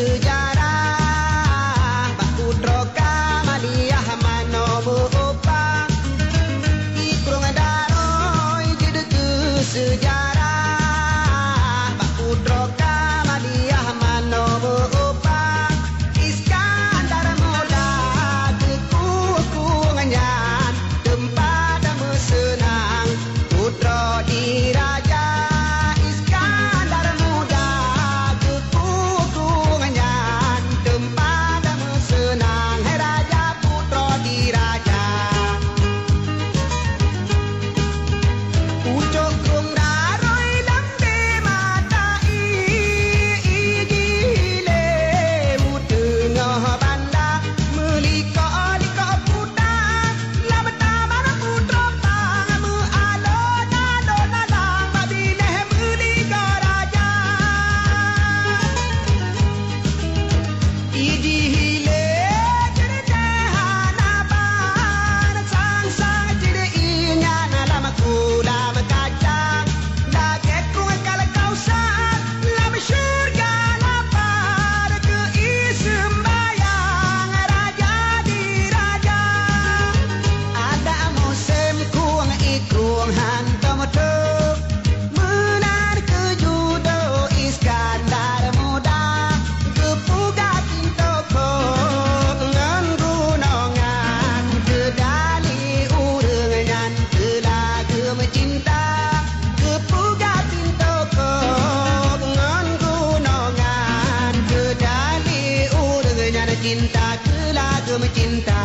sejarah Bakutro Kamaliah Manobo Opa Ikrung Daroi Jeda ke sejarah Bakutro Kamaliah Manobo Opa Iskandar Muda Kekukunganyan tempat mesenang Putra diraja Iskandar Muda Kekukunganyan tempat mesenang Hai Raja Putra diraja Pucuk krung daroi lambe matai Ijile Tengah bandar Melika-lika putar Lamata mana putra pang Alon-alon-alon Babileh melika raja Ijile Cerdahan aban Sang-sang cerinya Dalam kulam kacang Dagekung kala kausan Lam syurga lapar Keisembayang Raja diraja Ada musim kuang ikrung hantam tuk Menar ke judo Iskandar Muda Kepugat toko Ngan gunongan Kedali urengan Kelagem cinta Kepugat toko Ngan gunongan Kedali urengan Cinta kelagem cinta